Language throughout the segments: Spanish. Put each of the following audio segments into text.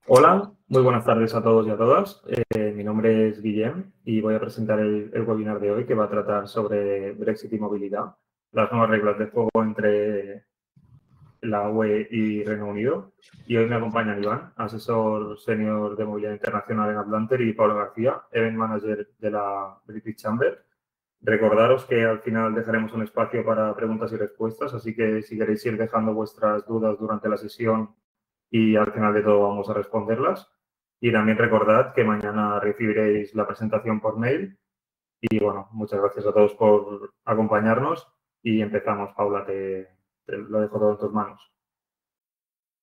Hola, muy buenas tardes a todos y a todas. Mi nombre es Guillem y voy a presentar el webinar de hoy que va a tratar sobre Brexit y movilidad, las nuevas reglas de juego entre la UE y Reino Unido. Y hoy me acompañan Iván, asesor senior de movilidad internacional en Atlanter, y Pablo García, event manager de la British Chamber. Recordaros que al final dejaremos un espacio para preguntas y respuestas, así que si queréis ir dejando vuestras dudas durante la sesión y al final de todo vamos a responderlas. Y también recordad que mañana recibiréis la presentación por mail. Y bueno, muchas gracias a todos por acompañarnos y empezamos. Paula, te lo dejo todo en tus manos.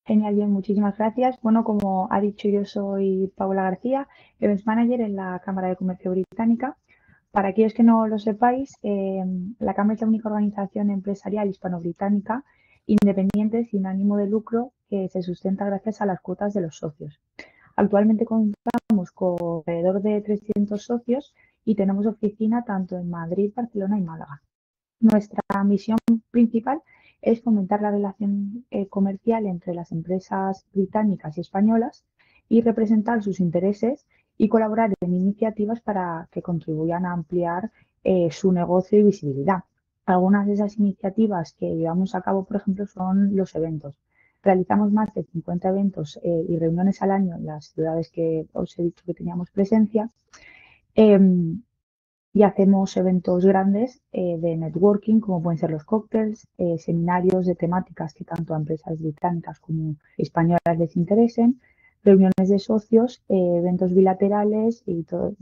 Genial, bien, muchísimas gracias. Bueno, como ha dicho, yo soy Paula García, Events Manager en la Cámara de Comercio Británica. Para aquellos que no lo sepáis, la Cámara es la única organización empresarial hispano-británica independiente sin ánimo de lucro que se sustenta gracias a las cuotas de los socios. Actualmente contamos con alrededor de 300 socios y tenemos oficina tanto en Madrid, Barcelona y Málaga. Nuestra misión principal es fomentar la relación comercial entre las empresas británicas y españolas y representar sus intereses y colaborar en iniciativas para que contribuyan a ampliar su negocio y visibilidad. Algunas de esas iniciativas que llevamos a cabo, por ejemplo, son los eventos. Realizamos más de 50 eventos y reuniones al año en las ciudades que os he dicho que teníamos presencia. Em, y hacemos eventos grandes de networking, como pueden ser los cócteles, seminarios de temáticas que tanto a empresas británicas como españolas les interesen, reuniones de socios, eventos bilaterales y todo,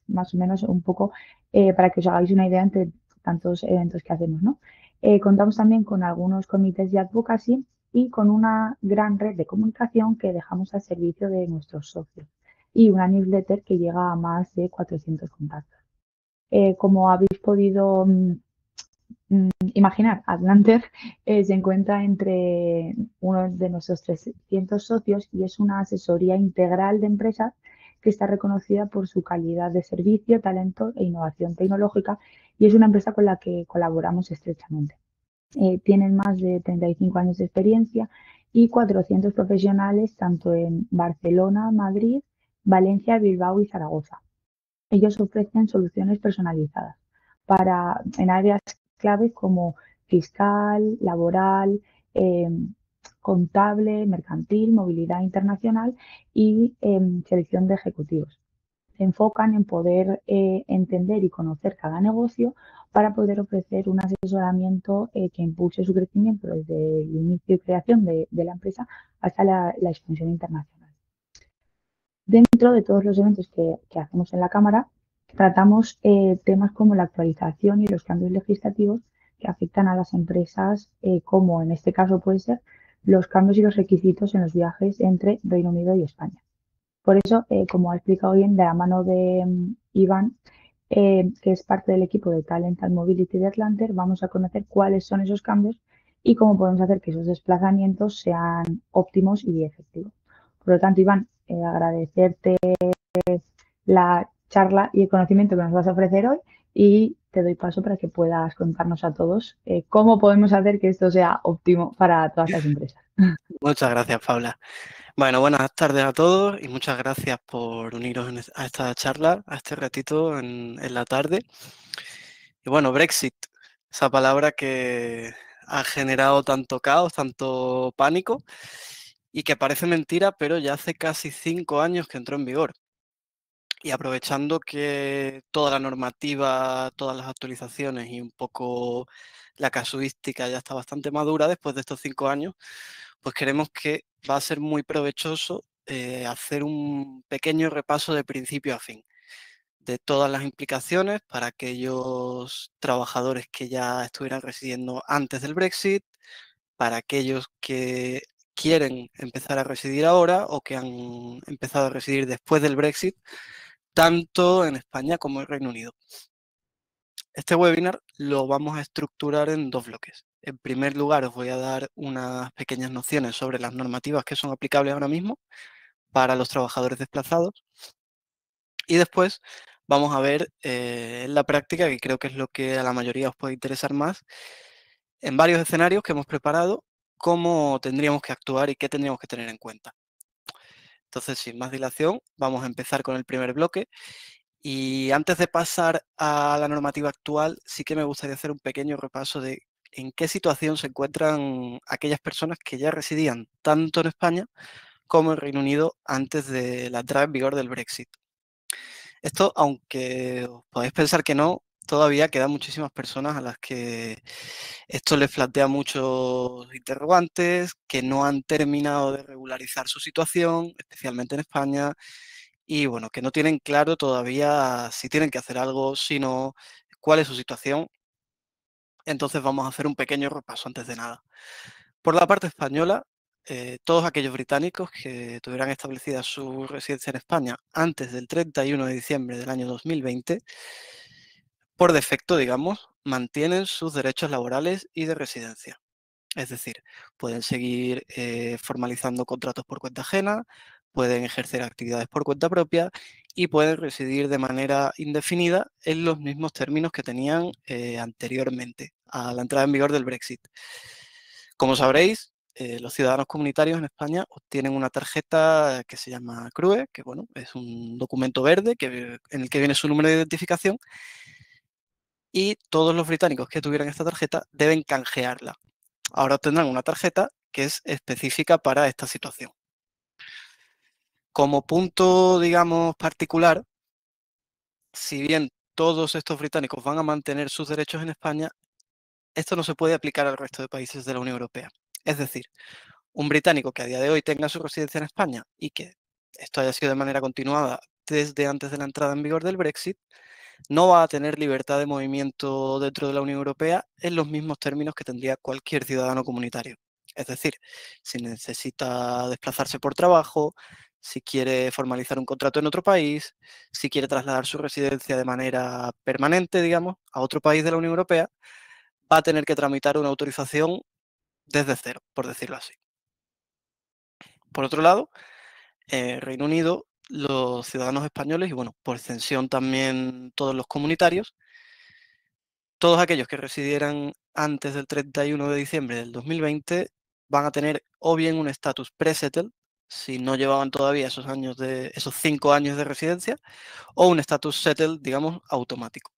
más o menos un poco para que os hagáis una idea entre tantos eventos que hacemos, ¿no? Contamos también con algunos comités de advocacy y con una gran red de comunicación que dejamos al servicio de nuestros socios y una newsletter que llega a más de 400 contactos. Como habéis podido imaginar, Atlanter se encuentra entre uno de nuestros 300 socios y es una asesoría integral de empresas que está reconocida por su calidad de servicio, talento e innovación tecnológica, y es una empresa con la que colaboramos estrechamente. Tienen más de 35 años de experiencia y 400 profesionales tanto en Barcelona, Madrid, Valencia, Bilbao y Zaragoza. Ellos ofrecen soluciones personalizadas en áreas claves como fiscal, laboral, eh, contable, mercantil, movilidad internacional y selección de ejecutivos. Se enfocan en poder entender y conocer cada negocio para poder ofrecer un asesoramiento que impulse su crecimiento desde el inicio y creación de la empresa hasta la expansión internacional. Dentro de todos los eventos que hacemos en la Cámara, tratamos temas como la actualización y los cambios legislativos que afectan a las empresas, como en este caso puede ser los cambios y los requisitos en los viajes entre Reino Unido y España. Por eso, como ha explicado bien de la mano de Iván, que es parte del equipo de Talent and Mobility de Atlanter, vamos a conocer cuáles son esos cambios y cómo podemos hacer que esos desplazamientos sean óptimos y efectivos. Por lo tanto, Iván, agradecerte la charla y el conocimiento que nos vas a ofrecer hoy y te doy paso para que puedas contarnos a todos cómo podemos hacer que esto sea óptimo para todas las empresas. Muchas gracias, Paula. Bueno, buenas tardes a todos y muchas gracias por uniros a esta charla, a este ratito en la tarde. Y bueno, Brexit, esa palabra que ha generado tanto caos, tanto pánico y que parece mentira, pero ya hace casi 5 años que entró en vigor. Y aprovechando que toda la normativa, todas las actualizaciones y un poco la casuística ya está bastante madura después de estos 5 años, pues creemos que va a ser muy provechoso hacer un pequeño repaso de principio a fin de todas las implicaciones para aquellos trabajadores que ya estuvieran residiendo antes del Brexit, para aquellos que quieren empezar a residir ahora o que han empezado a residir después del Brexit, tanto en España como en Reino Unido. Este webinar lo vamos a estructurar en 2 bloques. En primer lugar, os voy a dar unas pequeñas nociones sobre las normativas que son aplicables ahora mismo para los trabajadores desplazados. Y después vamos a ver en la práctica, que creo que es lo que a la mayoría os puede interesar más, en varios escenarios que hemos preparado, cómo tendríamos que actuar y qué tendríamos que tener en cuenta. Entonces, sin más dilación, vamos a empezar con el primer bloque. Y antes de pasar a la normativa actual, sí que me gustaría hacer un pequeño repaso de en qué situación se encuentran aquellas personas que ya residían tanto en España como en Reino Unido antes de la entrada en vigor del Brexit. Esto, aunque os podéis pensar que no, todavía quedan muchísimas personas a las que esto les plantea muchos interrogantes, que no han terminado de regularizar su situación, especialmente en España, y bueno, que no tienen claro todavía si tienen que hacer algo, si no, cuál es su situación. Entonces vamos a hacer un pequeño repaso antes de nada. Por la parte española, todos aquellos británicos que tuvieran establecida su residencia en España antes del 31 de diciembre del año 2020, por defecto, digamos, mantienen sus derechos laborales y de residencia. Es decir, pueden seguir formalizando contratos por cuenta ajena, pueden ejercer actividades por cuenta propia y pueden residir de manera indefinida en los mismos términos que tenían anteriormente a la entrada en vigor del Brexit. Como sabréis, los ciudadanos comunitarios en España obtienen una tarjeta que se llama CRUE, que bueno, es un documento verde en el que viene su número de identificación, y todos los británicos que tuvieran esta tarjeta deben canjearla. Ahora tendrán una tarjeta que es específica para esta situación. Como punto, digamos, particular, si bien todos estos británicos van a mantener sus derechos en España, esto no se puede aplicar al resto de países de la Unión Europea. Es decir, un británico que a día de hoy tenga su residencia en España y que esto haya sido de manera continuada desde antes de la entrada en vigor del Brexit, no va a tener libertad de movimiento dentro de la Unión Europea en los mismos términos que tendría cualquier ciudadano comunitario. Es decir, si necesita desplazarse por trabajo, si quiere formalizar un contrato en otro país, si quiere trasladar su residencia de manera permanente, digamos, a otro país de la Unión Europea, va a tener que tramitar una autorización desde cero, por decirlo así. Por otro lado, Reino Unido, los ciudadanos españoles y, bueno, por extensión también todos los comunitarios, todos aquellos que residieran antes del 31 de diciembre del 2020 van a tener o bien un estatus pre-settled, si no llevaban todavía esos 5 años de residencia, o un estatus settled, digamos, automático,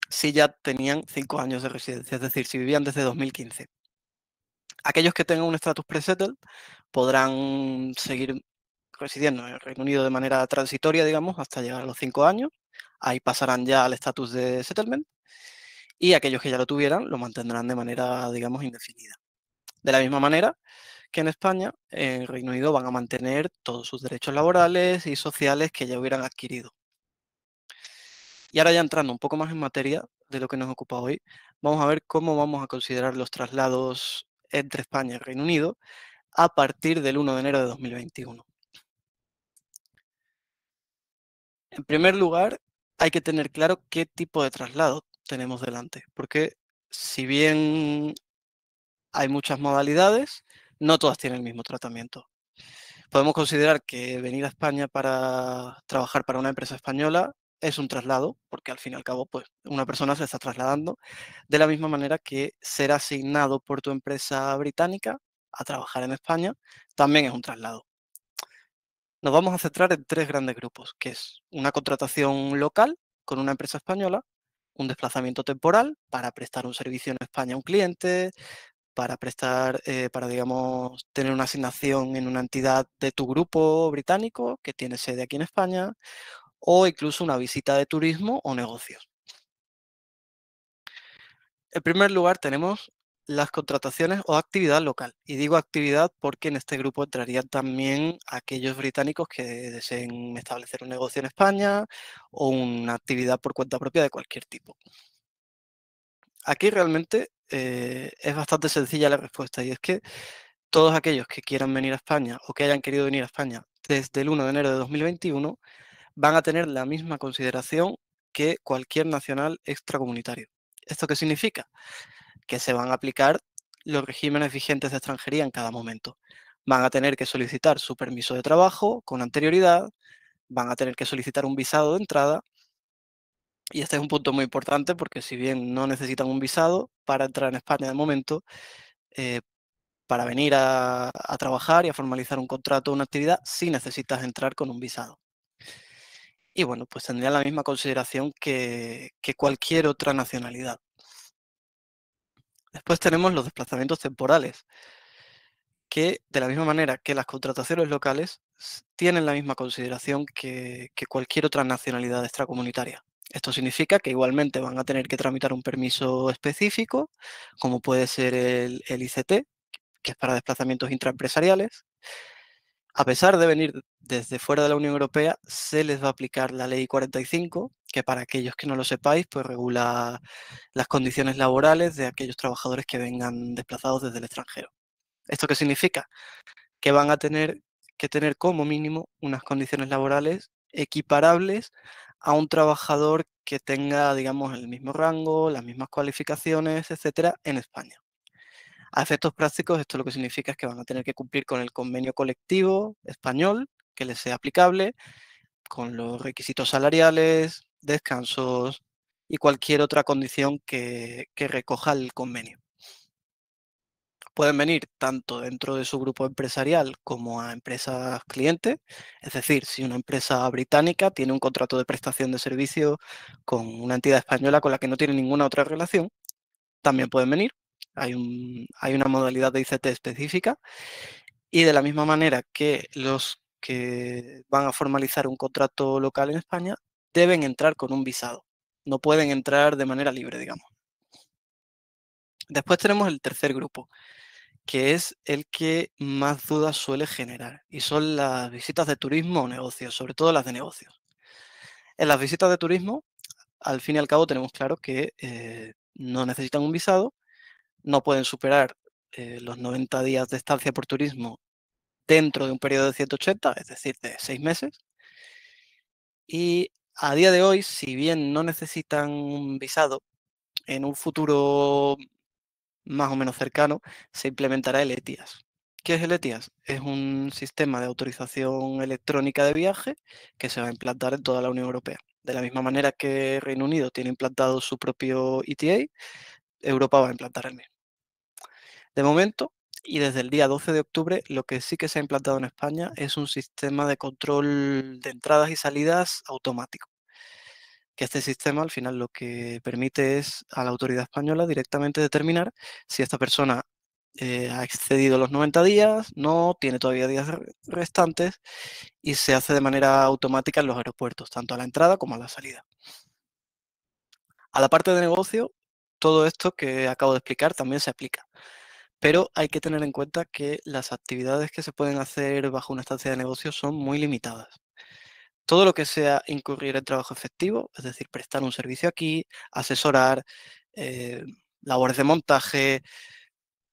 si ya tenían 5 años de residencia, es decir, si vivían desde 2015. Aquellos que tengan un estatus pre-settled podrán seguir residiendo en el Reino Unido de manera transitoria, digamos, hasta llegar a los 5 años. Ahí pasarán ya al estatus de settlement. Y aquellos que ya lo tuvieran lo mantendrán de manera, digamos, indefinida. De la misma manera que en España, en Reino Unido van a mantener todos sus derechos laborales y sociales que ya hubieran adquirido. Y ahora ya entrando un poco más en materia de lo que nos ocupa hoy, vamos a ver cómo vamos a considerar los traslados entre España y Reino Unido a partir del 1 de enero de 2021. En primer lugar, hay que tener claro qué tipo de traslado tenemos delante, porque si bien hay muchas modalidades, no todas tienen el mismo tratamiento. Podemos considerar que venir a España para trabajar para una empresa española es un traslado, porque al fin y al cabo, pues, una persona se está trasladando, de la misma manera que ser asignado por tu empresa británica a trabajar en España también es un traslado. Nos vamos a centrar en 3 grandes grupos, que es una contratación local con una empresa española, un desplazamiento temporal para prestar un servicio en España a un cliente, para, digamos, tener una asignación en una entidad de tu grupo británico que tiene sede aquí en España, o incluso una visita de turismo o negocios. En primer lugar, tenemos las contrataciones o actividad local. Y digo actividad porque en este grupo entrarían también aquellos británicos que deseen establecer un negocio en España o una actividad por cuenta propia de cualquier tipo. Aquí realmente es bastante sencilla la respuesta, y es que todos aquellos que quieran venir a España o que hayan querido venir a España desde el 1 de enero de 2021 van a tener la misma consideración que cualquier nacional extracomunitario. ¿Esto qué significa? Que se van a aplicar los regímenes vigentes de extranjería en cada momento. Van a tener que solicitar su permiso de trabajo con anterioridad, van a tener que solicitar un visado de entrada, y este es un punto muy importante porque si bien no necesitan un visado para entrar en España de momento, eh, para venir a trabajar y a formalizar un contrato o una actividad si necesitas entrar con un visado. Y bueno, pues tendría la misma consideración que cualquier otra nacionalidad. Después tenemos los desplazamientos temporales, que de la misma manera que las contrataciones locales tienen la misma consideración que cualquier otra nacionalidad extracomunitaria. Esto significa que igualmente van a tener que tramitar un permiso específico, como puede ser el ICT, que es para desplazamientos intraempresariales. A pesar de venir desde fuera de la Unión Europea, se les va a aplicar la Ley 45, que para aquellos que no lo sepáis, pues regula las condiciones laborales de aquellos trabajadores que vengan desplazados desde el extranjero. ¿Esto qué significa? Que van a tener que tener como mínimo unas condiciones laborales equiparables a un trabajador que tenga, digamos, el mismo rango, las mismas cualificaciones, etcétera, en España. A efectos prácticos, esto lo que significa es que van a tener que cumplir con el convenio colectivo español que les sea aplicable, con los requisitos salariales, descansos y cualquier otra condición que recoja el convenio. Pueden venir tanto dentro de su grupo empresarial como a empresas clientes, es decir, si una empresa británica tiene un contrato de prestación de servicio con una entidad española con la que no tiene ninguna otra relación, también pueden venir. Hay una modalidad de ICT específica y de la misma manera que los que van a formalizar un contrato local en España deben entrar con un visado. No pueden entrar de manera libre, digamos. Después tenemos el tercer grupo, que es el que más dudas suele generar, y son las visitas de turismo o negocios, sobre todo las de negocios. En las visitas de turismo, al fin y al cabo, tenemos claro que no necesitan un visado, no pueden superar los 90 días de estancia por turismo dentro de un periodo de 180, es decir, de 6 meses. Y a día de hoy, si bien no necesitan un visado, en un futuro más o menos cercano se implementará el ETIAS. ¿Qué es el ETIAS? Es un sistema de autorización electrónica de viaje que se va a implantar en toda la Unión Europea. De la misma manera que Reino Unido tiene implantado su propio ETA, Europa va a implantar el mismo. De momento, y desde el día 12 de octubre, lo que sí que se ha implantado en España es un sistema de control de entradas y salidas automático. Que este sistema al final lo que permite es a la autoridad española directamente determinar si esta persona ha excedido los 90 días, no, tiene todavía días restantes y se hace de manera automática en los aeropuertos, tanto a la entrada como a la salida. A la parte de negocio, todo esto que acabo de explicar también se aplica, pero hay que tener en cuenta que las actividades que se pueden hacer bajo una estancia de negocio son muy limitadas. Todo lo que sea incurrir en trabajo efectivo, es decir, prestar un servicio aquí, asesorar, labores de montaje,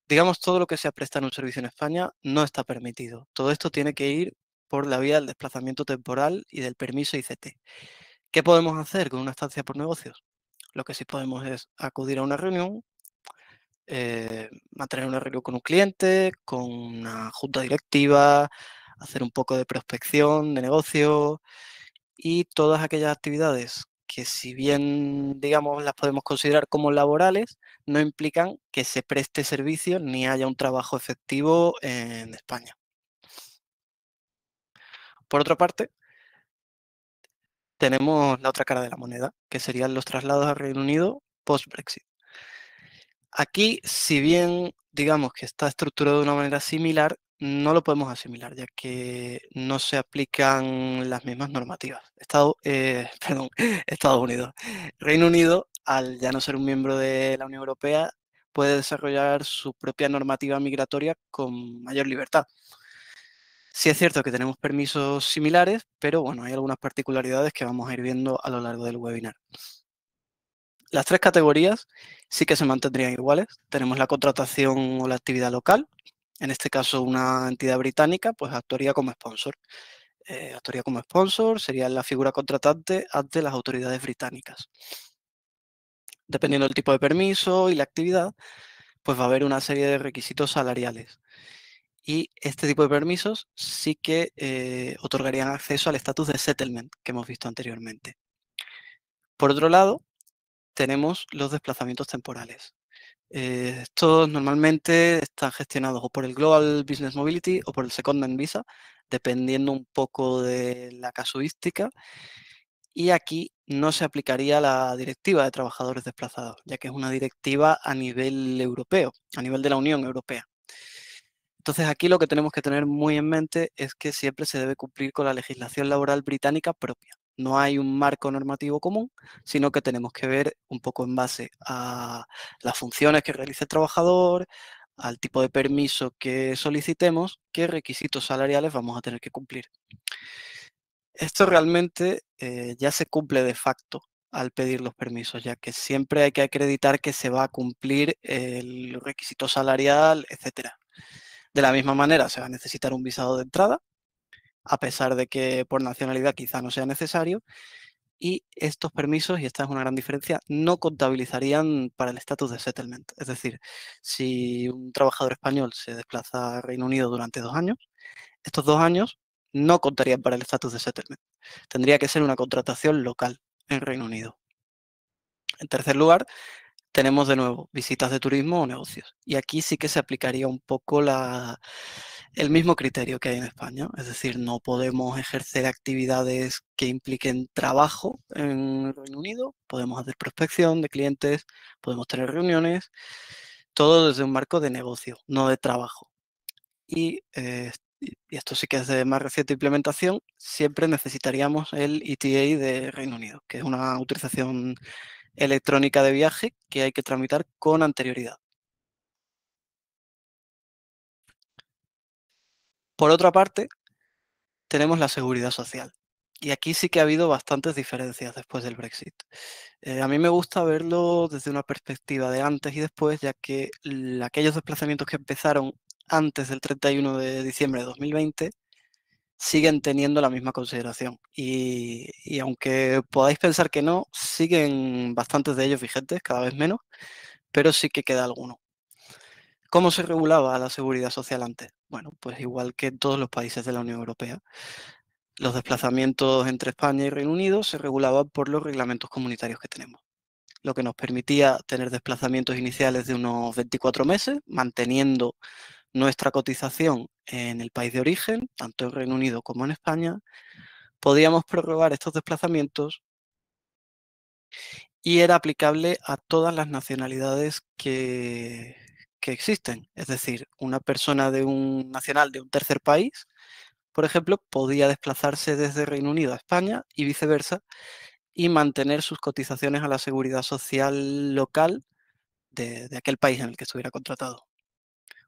digamos, todo lo que sea prestar un servicio en España no está permitido. Todo esto tiene que ir por la vía del desplazamiento temporal y del permiso ICT. ¿Qué podemos hacer con una estancia por negocios? Lo que sí podemos es acudir a una reunión, mantener una reunión con un cliente, con una junta directiva, hacer un poco de prospección de negocio, y todas aquellas actividades que si bien, digamos, las podemos considerar como laborales, no implican que se preste servicio ni haya un trabajo efectivo en España. Por otra parte, tenemos la otra cara de la moneda, que serían los traslados al Reino Unido post-Brexit. Aquí, si bien digamos que está estructurado de una manera similar, no lo podemos asimilar, ya que no se aplican las mismas normativas. Estados Unidos. Reino Unido, al ya no ser un miembro de la Unión Europea, puede desarrollar su propia normativa migratoria con mayor libertad. Sí es cierto que tenemos permisos similares, pero bueno, hay algunas particularidades que vamos a ir viendo a lo largo del webinar. Las tres categorías sí que se mantendrían iguales. Tenemos la contratación o la actividad local. En este caso, una entidad británica pues actuaría como sponsor. Actuaría como sponsor, sería la figura contratante ante las autoridades británicas. Dependiendo del tipo de permiso y la actividad, pues va a haber una serie de requisitos salariales. Y este tipo de permisos sí que otorgarían acceso al estatus de settlement que hemos visto anteriormente. Por otro lado, tenemos los desplazamientos temporales. Estos normalmente están gestionados o por el Global Business Mobility o por el Secondment Visa, dependiendo un poco de la casuística. Y aquí no se aplicaría la directiva de trabajadores desplazados, ya que es una directiva a nivel europeo, a nivel de la Unión Europea. Entonces aquí lo que tenemos que tener muy en mente es que siempre se debe cumplir con la legislación laboral británica propia. No hay un marco normativo común, sino que tenemos que ver un poco en base a las funciones que realice el trabajador, al tipo de permiso que solicitemos, qué requisitos salariales vamos a tener que cumplir. Esto realmente ya se cumple de facto al pedir los permisos, ya que siempre hay que acreditar que se va a cumplir el requisito salarial, etcétera. De la misma manera, se va a necesitar un visado de entrada, a pesar de que por nacionalidad quizá no sea necesario, y estos permisos, y esta es una gran diferencia, no contabilizarían para el estatus de settlement. Es decir, si un trabajador español se desplaza a Reino Unido durante 2 años, estos 2 años no contarían para el estatus de settlement. Tendría que ser una contratación local en Reino Unido. En tercer lugar, tenemos de nuevo visitas de turismo o negocios. Y aquí sí que se aplicaría un poco el mismo criterio que hay en España. Es decir, no podemos ejercer actividades que impliquen trabajo en el Reino Unido. Podemos hacer prospección de clientes, podemos tener reuniones, todo desde un marco de negocio, no de trabajo. Y esto sí que es de más reciente implementación, siempre necesitaríamos el ETA de Reino Unido, que es una autorización electrónica de viaje que hay que tramitar con anterioridad. Por otra parte, tenemos la seguridad social. Y aquí sí que ha habido bastantes diferencias después del Brexit. A mí me gusta verlo desde una perspectiva de antes y después, ya que aquellos desplazamientos que empezaron antes del 31 de diciembre de 2020 siguen teniendo la misma consideración. Y aunque podáis pensar que no, siguen bastantes de ellos vigentes, cada vez menos, pero sí que queda alguno. ¿Cómo se regulaba la seguridad social antes? Bueno, pues igual que en todos los países de la Unión Europea. Los desplazamientos entre España y Reino Unido se regulaban por los reglamentos comunitarios que tenemos, lo que nos permitía tener desplazamientos iniciales de unos 24 meses, manteniendo nuestra cotización en el país de origen, tanto en Reino Unido como en España. Podíamos prorrogar estos desplazamientos y era aplicable a todas las nacionalidades que existen. Es decir, una persona de un nacional de un tercer país, por ejemplo, podía desplazarse desde Reino Unido a España y viceversa y mantener sus cotizaciones a la seguridad social local de aquel país en el que estuviera contratado.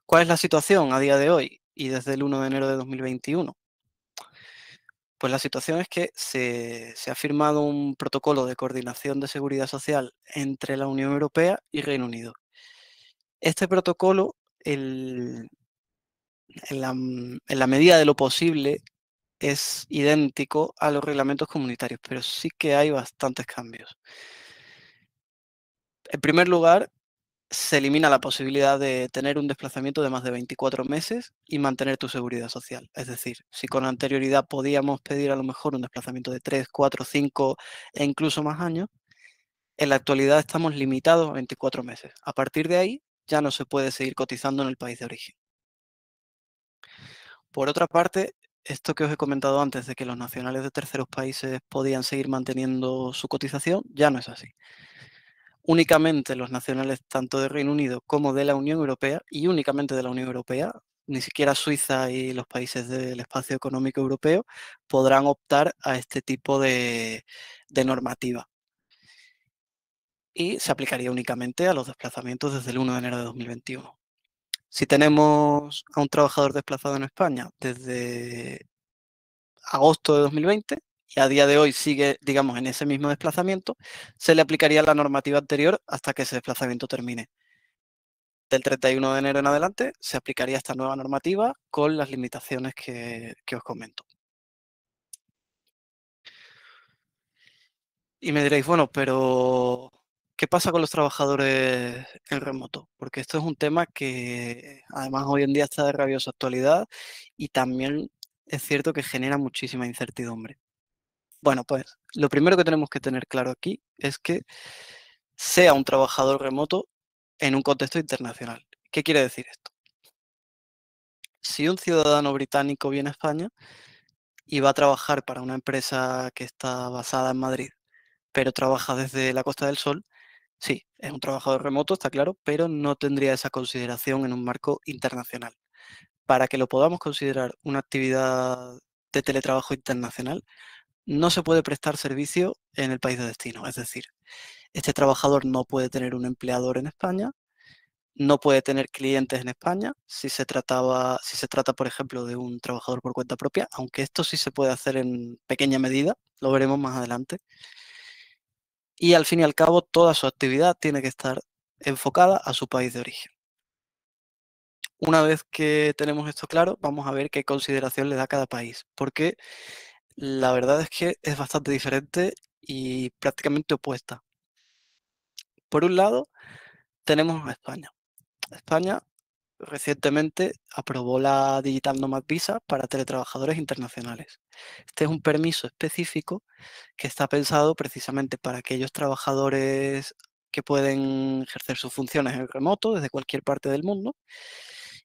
¿Cuál es la situación a día de hoy y desde el 1 de enero de 2021? Pues la situación es que se ha firmado un protocolo de coordinación de seguridad social entre la Unión Europea y Reino Unido. Este protocolo, en la medida de lo posible, es idéntico a los reglamentos comunitarios, pero sí que hay bastantes cambios. En primer lugar, se elimina la posibilidad de tener un desplazamiento de más de 24 meses y mantener tu seguridad social. Es decir, si con anterioridad podíamos pedir a lo mejor un desplazamiento de 3, 4, 5 e incluso más años, en la actualidad estamos limitados a 24 meses. A partir de ahí ya no se puede seguir cotizando en el país de origen. Por otra parte, esto que os he comentado antes de que los nacionales de terceros países podían seguir manteniendo su cotización, ya no es así. Únicamente los nacionales tanto de Reino Unido como de la Unión Europea, y únicamente de la Unión Europea, ni siquiera Suiza y los países del espacio económico europeo, podrán optar a este tipo de normativa. Y se aplicaría únicamente a los desplazamientos desde el 1 de enero de 2021. Si tenemos a un trabajador desplazado en España desde agosto de 2020 y a día de hoy sigue, digamos, en ese mismo desplazamiento, se le aplicaría la normativa anterior hasta que ese desplazamiento termine. Del 31 de enero en adelante se aplicaría esta nueva normativa con las limitaciones que os comento. Y me diréis, bueno, pero ¿qué pasa con los trabajadores en remoto? Porque esto es un tema que además hoy en día está de rabiosa actualidad y también es cierto que genera muchísima incertidumbre. Bueno, pues lo primero que tenemos que tener claro aquí es que sea un trabajador remoto, en un contexto internacional. ¿Qué quiere decir esto? Si un ciudadano británico viene a España y va a trabajar para una empresa que está basada en Madrid, pero trabaja desde la Costa del Sol, sí, es un trabajador remoto, está claro, pero no tendría esa consideración en un marco internacional. Para que lo podamos considerar una actividad de teletrabajo internacional, no se puede prestar servicio en el país de destino. Es decir, este trabajador no puede tener un empleador en España, no puede tener clientes en España si se trata, por ejemplo, de un trabajador por cuenta propia, aunque esto sí se puede hacer en pequeña medida, lo veremos más adelante. Y al fin y al cabo, toda su actividad tiene que estar enfocada a su país de origen. Una vez que tenemos esto claro, vamos a ver qué consideración le da cada país, porque la verdad es que es bastante diferente y prácticamente opuesta. Por un lado, tenemos a España. España recientemente aprobó la Digital Nomad Visa para teletrabajadores internacionales. Este es un permiso específico que está pensado precisamente para aquellos trabajadores que pueden ejercer sus funciones en remoto desde cualquier parte del mundo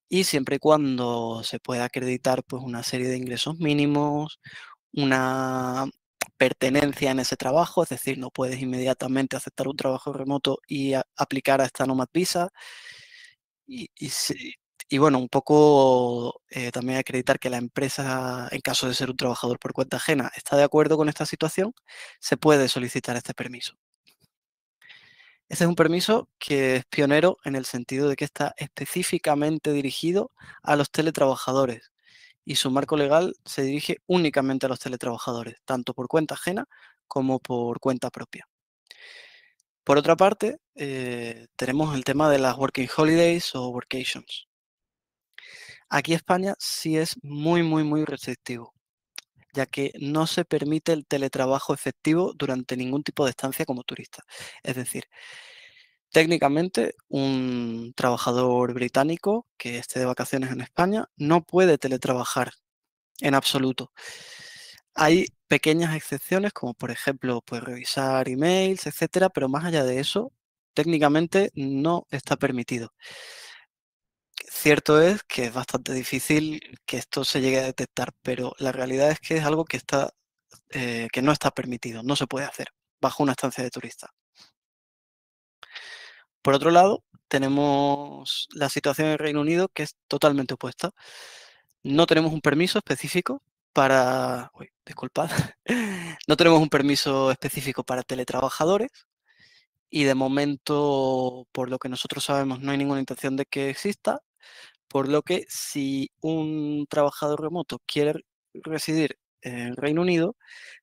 y siempre y cuando se pueda acreditar pues, una serie de ingresos mínimos, una pertenencia en ese trabajo, es decir, no puedes inmediatamente aceptar un trabajo remoto y aplicar a esta Nomad Visa. Y bueno, un poco también acreditar que la empresa, en caso de ser un trabajador por cuenta ajena, está de acuerdo con esta situación, se puede solicitar este permiso. Este es un permiso que es pionero en el sentido de que está específicamente dirigido a los teletrabajadores y su marco legal se dirige únicamente a los teletrabajadores, tanto por cuenta ajena como por cuenta propia. Por otra parte, tenemos el tema de las Working Holidays o Workations. Aquí España sí es muy restrictivo, ya que no se permite el teletrabajo efectivo durante ningún tipo de estancia como turista. Es decir, técnicamente un trabajador británico que esté de vacaciones en España no puede teletrabajar en absoluto. Hay pequeñas excepciones, como por ejemplo, pues revisar emails, etcétera, pero más allá de eso, técnicamente no está permitido. Cierto es que es bastante difícil que esto se llegue a detectar, pero la realidad es que es algo que que no está permitido, no se puede hacer bajo una estancia de turista. Por otro lado, tenemos la situación en el Reino Unido que es totalmente opuesta. No tenemos un permiso específico para... Uy, disculpad. No tenemos un permiso específico para teletrabajadores y de momento, por lo que nosotros sabemos, no hay ninguna intención de que exista, por lo que si un trabajador remoto quiere residir en Reino Unido,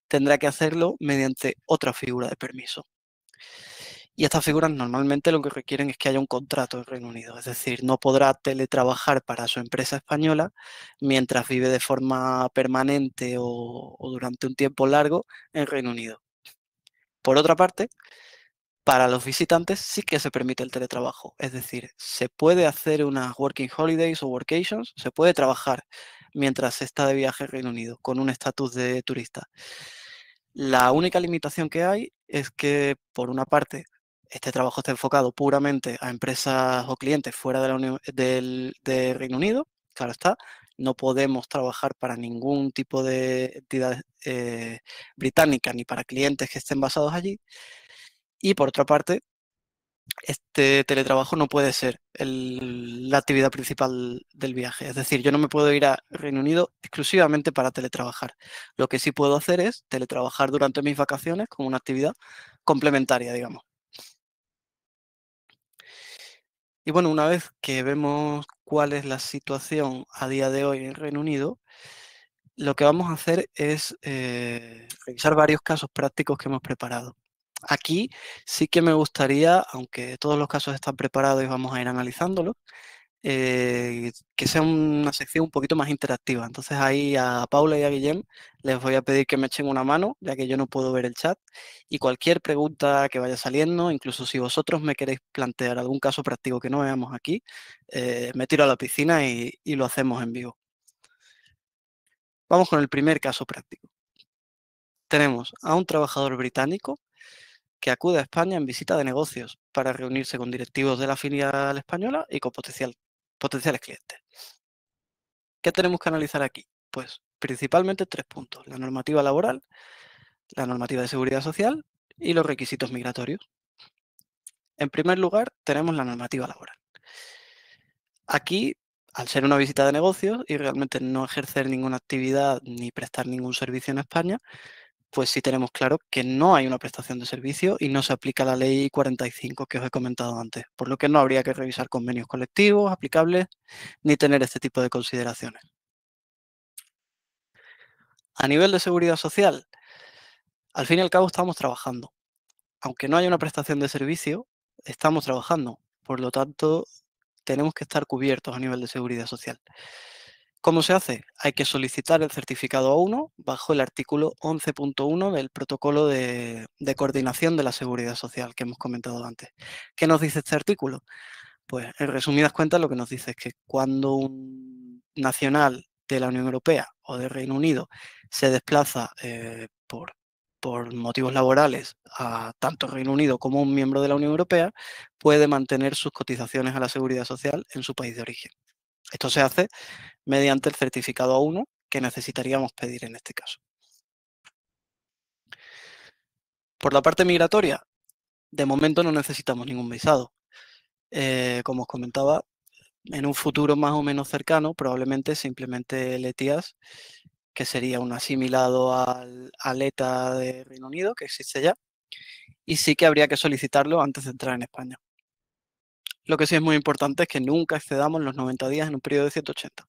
tendrá que hacerlo mediante otra figura de permiso. Y estas figuras normalmente lo que requieren es que haya un contrato en Reino Unido, es decir, no podrá teletrabajar para su empresa española mientras vive de forma permanente o durante un tiempo largo en Reino Unido. Por otra parte, para los visitantes sí que se permite el teletrabajo, es decir, se puede hacer unas working holidays o workations, se puede trabajar mientras se está de viaje en Reino Unido con un estatus de turista. La única limitación que hay es que, por una parte, este trabajo está enfocado puramente a empresas o clientes fuera de de Reino Unido, claro está, no podemos trabajar para ningún tipo de entidad británica ni para clientes que estén basados allí. Y por otra parte, este teletrabajo no puede ser la actividad principal del viaje. Es decir, yo no me puedo ir a Reino Unido exclusivamente para teletrabajar. Lo que sí puedo hacer es teletrabajar durante mis vacaciones como una actividad complementaria, digamos. Y bueno, una vez que vemos cuál es la situación a día de hoy en Reino Unido, lo que vamos a hacer es revisar varios casos prácticos que hemos preparado. Aquí sí que me gustaría, aunque todos los casos están preparados y vamos a ir analizándolos, que sea una sección un poquito más interactiva. Entonces ahí a Paula y a Guillem les voy a pedir que me echen una mano, ya que yo no puedo ver el chat. Y cualquier pregunta que vaya saliendo, incluso si vosotros me queréis plantear algún caso práctico que no veamos aquí, me tiro a la piscina y lo hacemos en vivo. Vamos con el primer caso práctico. Tenemos a un trabajador británico que acude a España en visita de negocios para reunirse con directivos de la filial española y con potenciales clientes. ¿Qué tenemos que analizar aquí? Pues principalmente 3 puntos: la normativa laboral, la normativa de seguridad social y los requisitos migratorios. En primer lugar, tenemos la normativa laboral. Aquí, al ser una visita de negocios y realmente no ejercer ninguna actividad ni prestar ningún servicio en España, pues sí tenemos claro que no hay una prestación de servicio y no se aplica la ley 45 que os he comentado antes, por lo que no habría que revisar convenios colectivos aplicables ni tener este tipo de consideraciones. A nivel de seguridad social, al fin y al cabo estamos trabajando. Aunque no haya una prestación de servicio, estamos trabajando. Por lo tanto, tenemos que estar cubiertos a nivel de seguridad social. ¿Cómo se hace? Hay que solicitar el certificado A1 bajo el artículo 11.1 del protocolo de coordinación de la seguridad social que hemos comentado antes. ¿Qué nos dice este artículo? Pues en resumidas cuentas lo que nos dice es que cuando un nacional de la Unión Europea o de Reino Unido se desplaza por motivos laborales a tanto Reino Unido como un miembro de la Unión Europea, puede mantener sus cotizaciones a la seguridad social en su país de origen. Esto se hace mediante el certificado A1 que necesitaríamos pedir en este caso. Por la parte migratoria, de momento no necesitamos ningún visado. Como os comentaba, en un futuro más o menos cercano, probablemente se implemente el ETIAS, que sería un asimilado al ETA de Reino Unido, que existe ya, y sí que habría que solicitarlo antes de entrar en España. Lo que sí es muy importante es que nunca excedamos los 90 días en un periodo de 180.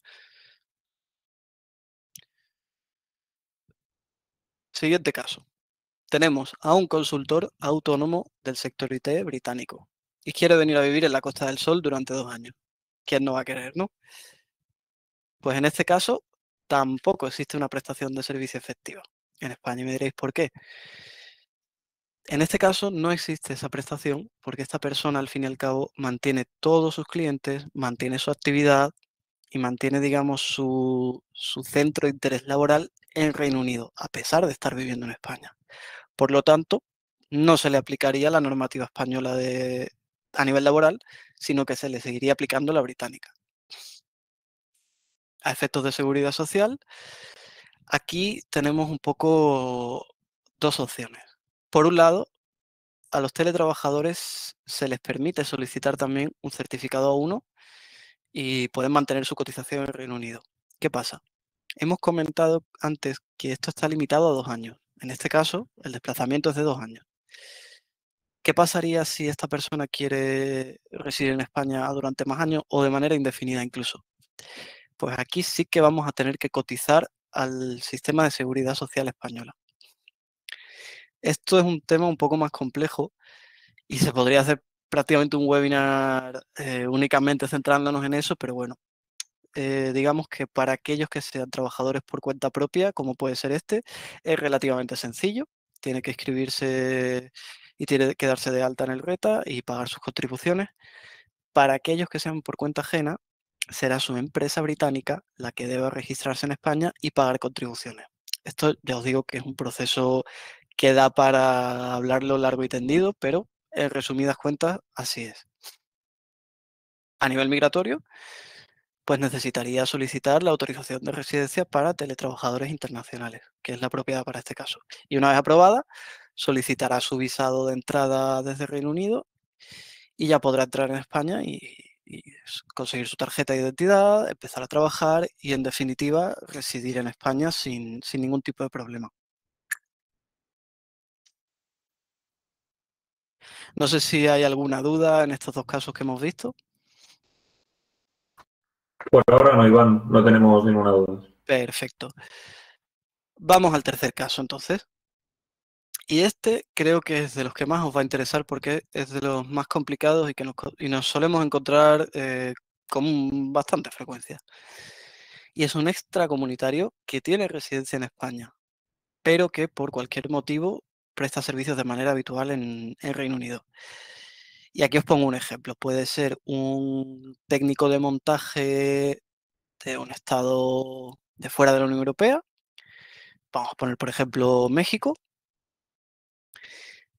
Siguiente caso. Tenemos a un consultor autónomo del sector IT británico y quiere venir a vivir en la Costa del Sol durante 2 años. ¿Quién no va a querer, no? Pues en este caso tampoco existe una prestación de servicio efectiva en España. Y me diréis, ¿por qué? En este caso no existe esa prestación porque esta persona al fin y al cabo mantiene todos sus clientes, mantiene su actividad y mantiene, digamos, su centro de interés laboral en Reino Unido, a pesar de estar viviendo en España. Por lo tanto, no se le aplicaría la normativa española a nivel laboral, sino que se le seguiría aplicando la británica. A efectos de seguridad social, aquí tenemos un poco 2 opciones. Por un lado, a los teletrabajadores se les permite solicitar también un certificado A1 y pueden mantener su cotización en el Reino Unido. ¿Qué pasa? Hemos comentado antes que esto está limitado a 2 años. En este caso, el desplazamiento es de 2 años. ¿Qué pasaría si esta persona quiere residir en España durante más años o de manera indefinida incluso? Pues aquí sí que vamos a tener que cotizar al sistema de seguridad social española. Esto es un tema un poco más complejo y se podría hacer prácticamente un webinar únicamente centrándonos en eso, pero bueno, digamos que para aquellos que sean trabajadores por cuenta propia, como puede ser este, es relativamente sencillo. Tiene que inscribirse y tiene que darse de alta en el RETA y pagar sus contribuciones. Para aquellos que sean por cuenta ajena, será su empresa británica la que deba registrarse en España y pagar contribuciones. Esto ya os digo que es un proceso que da para hablarlo largo y tendido, pero en resumidas cuentas, así es. A nivel migratorio, pues necesitaría solicitar la autorización de residencia para teletrabajadores internacionales, que es la apropiada para este caso. Y una vez aprobada, solicitará su visado de entrada desde Reino Unido y ya podrá entrar en España y conseguir su tarjeta de identidad, empezar a trabajar y, en definitiva, residir en España sin ningún tipo de problema. No sé si hay alguna duda en estos 2 casos que hemos visto. Por ahora no, Iván, no tenemos ninguna duda. Perfecto. Vamos al tercer caso, entonces. Y este creo que es de los que más os va a interesar porque es de los más complicados y nos solemos encontrar con bastante frecuencia. Y es un extracomunitario que tiene residencia en España, pero que por cualquier motivo presta servicios de manera habitual en Reino Unido. Y aquí os pongo un ejemplo. Puede ser un técnico de montaje de un estado de fuera de la Unión Europea. Vamos a poner, por ejemplo, México.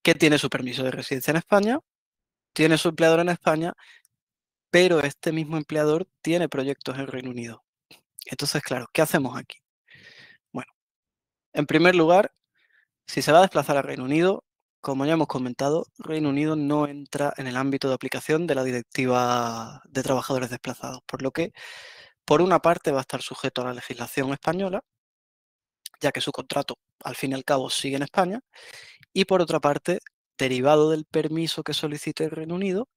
que tiene su permiso de residencia en España, tiene su empleador en España, pero este mismo empleador tiene proyectos en Reino Unido. Entonces, claro, ¿qué hacemos aquí? Bueno, en primer lugar, si se va a desplazar a Reino Unido, como ya hemos comentado, Reino Unido no entra en el ámbito de aplicación de la Directiva de Trabajadores Desplazados, por lo que, por una parte, va a estar sujeto a la legislación española, ya que su contrato, al fin y al cabo, sigue en España, y por otra parte, derivado del permiso que solicite el Reino Unido,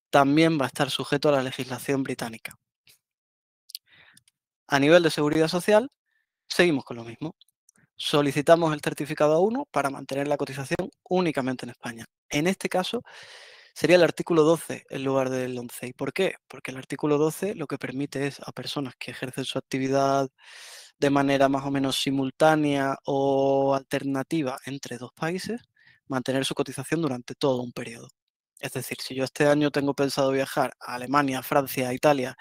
también va a estar sujeto a la legislación británica. A nivel de seguridad social, seguimos con lo mismo. Solicitamos el certificado A1 para mantener la cotización únicamente en España. En este caso, sería el artículo 12 en lugar del 11. ¿Y por qué? Porque el artículo 12 lo que permite es a personas que ejercen su actividad de manera más o menos simultánea o alternativa entre dos países, mantener su cotización durante todo un periodo. Es decir, si yo este año tengo pensado viajar a Alemania, Francia, Italia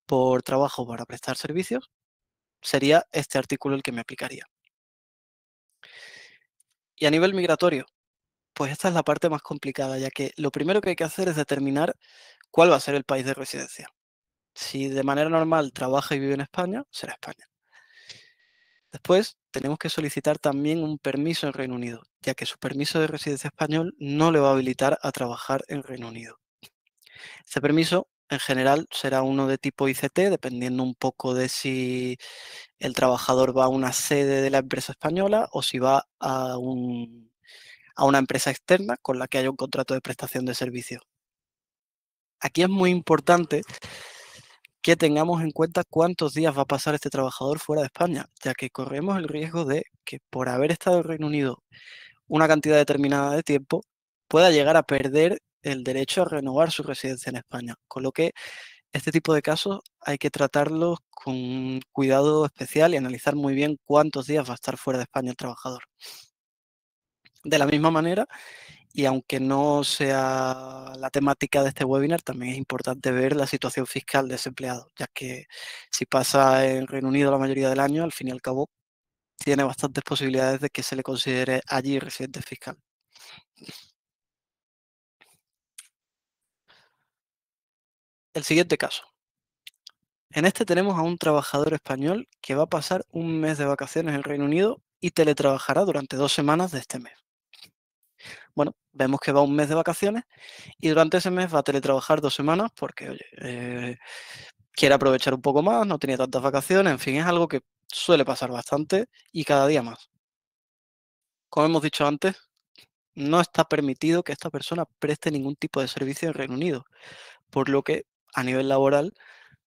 por trabajo para prestar servicios, sería este artículo el que me aplicaría. Y a nivel migratorio, pues esta es la parte más complicada, ya que lo primero que hay que hacer es determinar cuál va a ser el país de residencia. Si de manera normal trabaja y vive en España, será España. Después, tenemos que solicitar también un permiso en Reino Unido, ya que su permiso de residencia español no le va a habilitar a trabajar en Reino Unido. Este permiso, en general, será uno de tipo ICT, dependiendo un poco de si el trabajador va a una sede de la empresa española o si va a una empresa externa con la que haya un contrato de prestación de servicios. Aquí es muy importante que tengamos en cuenta cuántos días va a pasar este trabajador fuera de España, ya que corremos el riesgo de que por haber estado en Reino Unido una cantidad determinada de tiempo, pueda llegar a perder el derecho a renovar su residencia en España. Con lo que este tipo de casos hay que tratarlos con cuidado especial y analizar muy bien cuántos días va a estar fuera de España el trabajador. De la misma manera, y aunque no sea la temática de este webinar, también es importante ver la situación fiscal de ese empleado, ya que si pasa en Reino Unido la mayoría del año, al fin y al cabo, tiene bastantes posibilidades de que se le considere allí residente fiscal. El siguiente caso. En este tenemos a un trabajador español que va a pasar un mes de vacaciones en el Reino Unido y teletrabajará durante 2 semanas de este mes. Bueno, vemos que va un mes de vacaciones y durante ese mes va a teletrabajar 2 semanas porque, oye, quiere aprovechar un poco más, no tenía tantas vacaciones, en fin, es algo que suele pasar bastante y cada día más. Como hemos dicho antes, no está permitido que esta persona preste ningún tipo de servicio en Reino Unido, por lo que a nivel laboral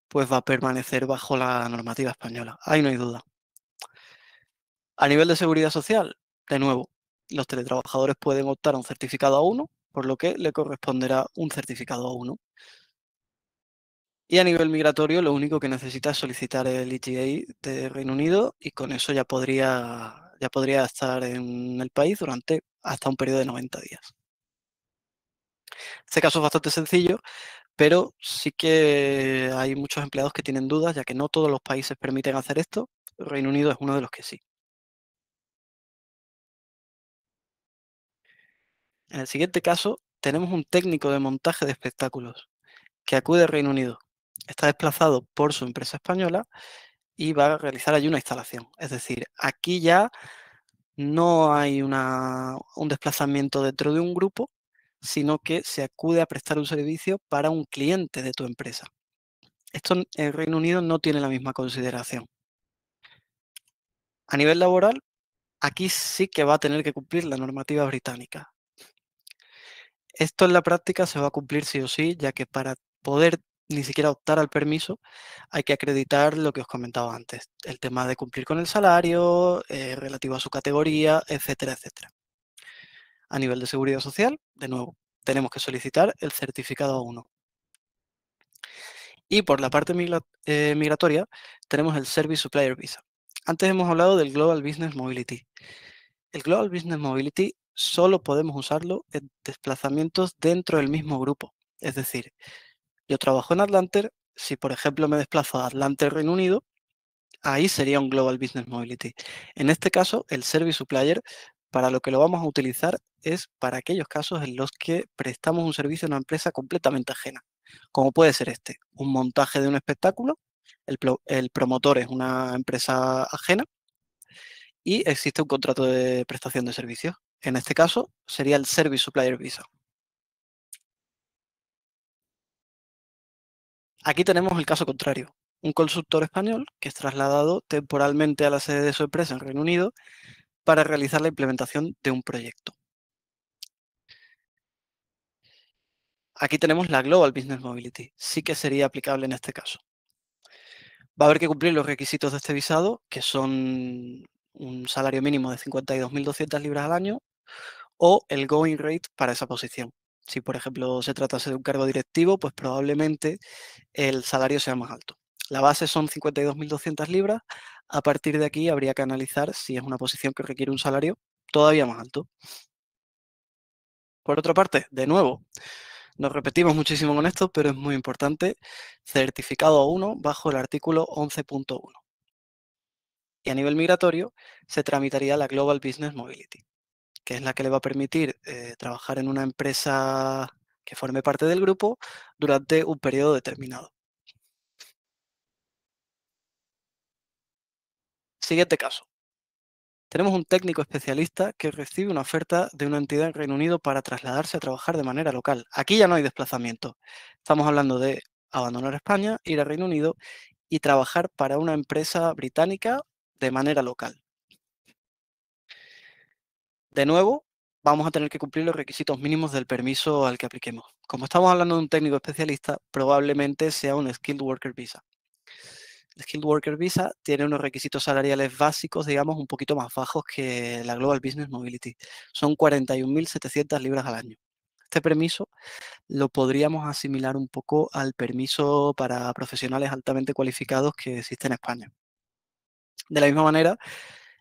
pues va a permanecer bajo la normativa española. Ahí no hay duda. A nivel de seguridad social, de nuevo, los teletrabajadores pueden optar a un certificado A1, por lo que le corresponderá un certificado A1. Y a nivel migratorio, lo único que necesita es solicitar el ETA de Reino Unido y con eso ya podría estar en el país durante hasta un periodo de 90 días. Este caso es bastante sencillo, pero sí que hay muchos empleados que tienen dudas, ya que no todos los países permiten hacer esto. Reino Unido es uno de los que sí. En el siguiente caso, tenemos un técnico de montaje de espectáculos que acude al Reino Unido. Está desplazado por su empresa española y va a realizar allí una instalación. Es decir, aquí ya no hay un desplazamiento dentro de un grupo, sino que se acude a prestar un servicio para un cliente de tu empresa. Esto en el Reino Unido no tiene la misma consideración. A nivel laboral, aquí sí que va a tener que cumplir la normativa británica. Esto en la práctica se va a cumplir sí o sí, ya que para poder ni siquiera optar al permiso hay que acreditar lo que os comentaba antes, el tema de cumplir con el salario, relativo a su categoría, etcétera, etcétera. A nivel de seguridad social, de nuevo, tenemos que solicitar el certificado A1. Y por la parte migratoria, tenemos el Service Supplier Visa. Antes hemos hablado del Global Business Mobility. El Global Business Mobility solo podemos usarlo en desplazamientos dentro del mismo grupo. Es decir, yo trabajo en Atlanter, si por ejemplo me desplazo a Atlanter, Reino Unido, ahí sería un Global Business Mobility. En este caso, el Service Supplier para lo que lo vamos a utilizar es para aquellos casos en los que prestamos un servicio a una empresa completamente ajena, como puede ser este, un montaje de un espectáculo, el promotor es una empresa ajena y existe un contrato de prestación de servicios. En este caso sería el Service Supplier Visa. Aquí tenemos el caso contrario, un consultor español que es trasladado temporalmente a la sede de su empresa en Reino Unido para realizar la implementación de un proyecto. Aquí tenemos la Global Business Mobility, sí que sería aplicable en este caso. Va a haber que cumplir los requisitos de este visado, que son un salario mínimo de 52.200 libras al año o el going rate para esa posición. Si, por ejemplo, se tratase de un cargo directivo, pues probablemente el salario sea más alto. La base son 52.200 libras. A partir de aquí habría que analizar si es una posición que requiere un salario todavía más alto. Por otra parte, de nuevo, nos repetimos muchísimo con esto, pero es muy importante, certificado 1 bajo el artículo 11.1. Y a nivel migratorio se tramitaría la Global Business Mobility, que es la que le va a permitir trabajar en una empresa que forme parte del grupo durante un periodo determinado. Siguiente caso. Tenemos un técnico especialista que recibe una oferta de una entidad en Reino Unido para trasladarse a trabajar de manera local. Aquí ya no hay desplazamiento. Estamos hablando de abandonar España, ir a Reino Unido y trabajar para una empresa británica de manera local. De nuevo, vamos a tener que cumplir los requisitos mínimos del permiso al que apliquemos. Como estamos hablando de un técnico especialista, probablemente sea un Skilled Worker Visa. El Skilled Worker Visa tiene unos requisitos salariales básicos, digamos, un poquito más bajos que la Global Business Mobility. Son 41.700 libras al año. Este permiso lo podríamos asimilar un poco al permiso para profesionales altamente cualificados que existe en España. De la misma manera,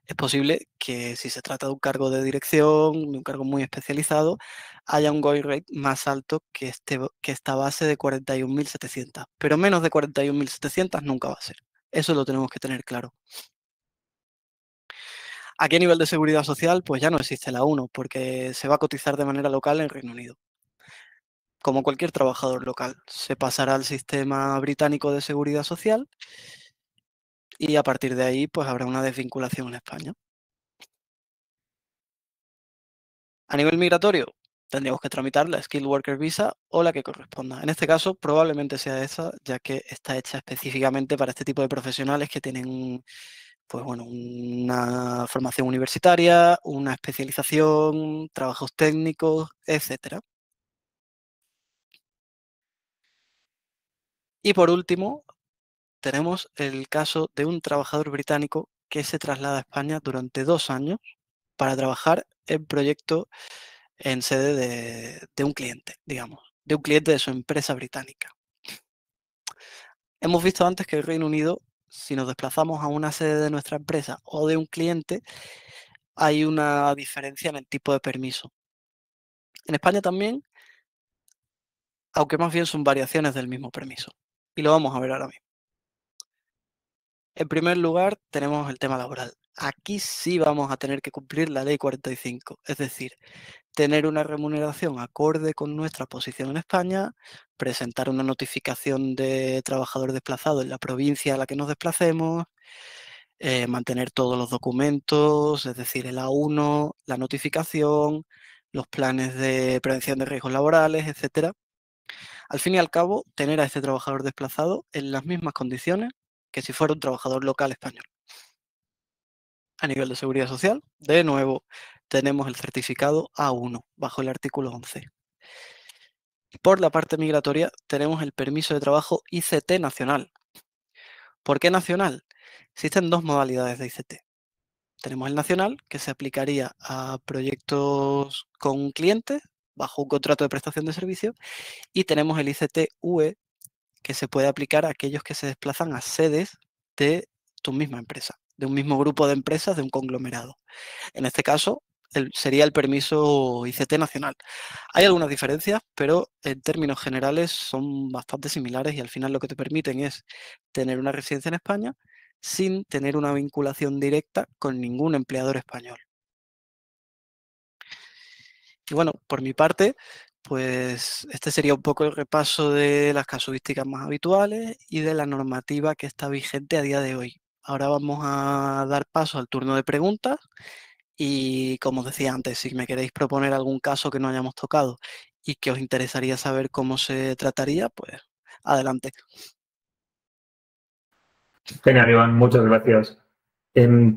es posible que si se trata de un cargo de dirección, de un cargo muy especializado, haya un going rate más alto que esta base de 41.700, pero menos de 41.700 nunca va a ser. Eso lo tenemos que tener claro. Aquí a nivel de seguridad social, pues ya no existe la 1, porque se va a cotizar de manera local en Reino Unido. Como cualquier trabajador local, se pasará al sistema británico de seguridad social y a partir de ahí pues habrá una desvinculación en España. A nivel migratorio, tendríamos que tramitar la Skilled Worker Visa o la que corresponda. En este caso, probablemente sea esa, ya que está hecha específicamente para este tipo de profesionales que tienen, pues bueno, una formación universitaria, una especialización, trabajos técnicos, etcétera. Y por último, tenemos el caso de un trabajador británico que se traslada a España durante 2 años para trabajar en proyectos en sede de un cliente, digamos, de un cliente de su empresa británica. Hemos visto antes que el Reino Unido, si nos desplazamos a una sede de nuestra empresa o de un cliente, hay una diferencia en el tipo de permiso. En España también, aunque más bien son variaciones del mismo permiso. Y lo vamos a ver ahora mismo. En primer lugar, tenemos el tema laboral. Aquí sí vamos a tener que cumplir la ley 45, es decir, tener una remuneración acorde con nuestra posición en España, presentar una notificación de trabajador desplazado en la provincia a la que nos desplacemos, mantener todos los documentos, es decir, el A1, la notificación, los planes de prevención de riesgos laborales, etcétera. Al fin y al cabo, tener a este trabajador desplazado en las mismas condiciones que si fuera un trabajador local español. A nivel de seguridad social, de nuevo, tenemos el certificado A1 bajo el artículo 11. Por la parte migratoria, tenemos el permiso de trabajo ICT nacional. ¿Por qué nacional? Existen 2 modalidades de ICT. Tenemos el nacional, que se aplicaría a proyectos con clientes bajo un contrato de prestación de servicios, y tenemos el ICT UE, que se puede aplicar a aquellos que se desplazan a sedes de tu misma empresa, de un mismo grupo de empresas, de un conglomerado. En este caso, sería el permiso ICT nacional. Hay algunas diferencias, pero en términos generales son bastante similares y al final lo que te permiten es tener una residencia en España sin tener una vinculación directa con ningún empleador español. Y bueno, por mi parte, pues este sería un poco el repaso de las casuísticas más habituales y de la normativa que está vigente a día de hoy. Ahora vamos a dar paso al turno de preguntas y, como os decía antes, si me queréis proponer algún caso que no hayamos tocado y que os interesaría saber cómo se trataría, pues adelante. Genial, Iván, muchas gracias.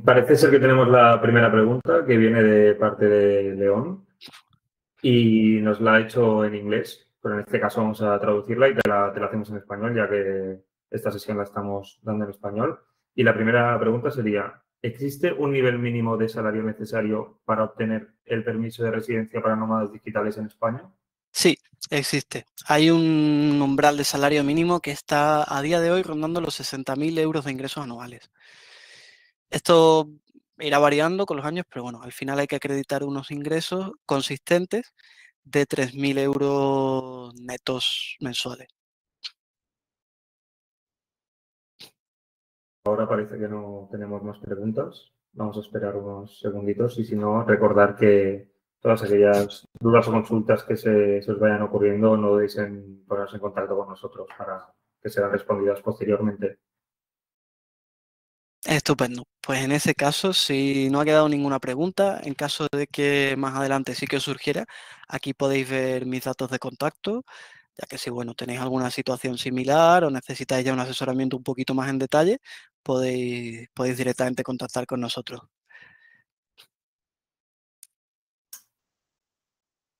Parece ser que tenemos la primera pregunta que viene de parte de León y nos la ha hecho en inglés, pero en este caso vamos a traducirla y te la hacemos en español, ya que esta sesión la estamos dando en español. Y la primera pregunta sería, ¿existe un nivel mínimo de salario necesario para obtener el permiso de residencia para nómadas digitales en España? Sí, existe. Hay un umbral de salario mínimo que está a día de hoy rondando los 60.000 euros de ingresos anuales. Esto irá variando con los años, pero bueno, al final hay que acreditar unos ingresos consistentes de 3.000 euros netos mensuales. Ahora parece que no tenemos más preguntas. Vamos a esperar unos segunditos y si no, recordar que todas aquellas dudas o consultas que se os vayan ocurriendo, no dudéis en ponerse en contacto con nosotros para que sean respondidas posteriormente. Estupendo. Pues en ese caso, si no ha quedado ninguna pregunta, en caso de que más adelante sí que os surgiera, aquí podéis ver mis datos de contacto, ya que si bueno, tenéis alguna situación similar o necesitáis ya un asesoramiento un poquito más en detalle, podéis directamente contactar con nosotros.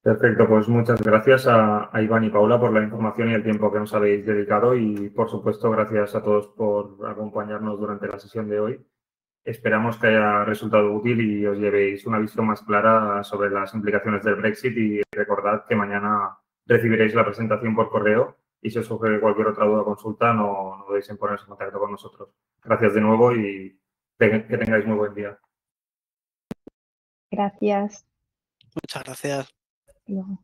Perfecto, pues muchas gracias a Iván y Paula por la información y el tiempo que nos habéis dedicado y, por supuesto, gracias a todos por acompañarnos durante la sesión de hoy. Esperamos que haya resultado útil y os llevéis una visión más clara sobre las implicaciones del Brexit y recordad que mañana recibiréis la presentación por correo y si os surge cualquier otra duda o consulta no dudéis en poneros en contacto con nosotros. Gracias de nuevo y que tengáis muy buen día. Gracias. Muchas gracias. Luego.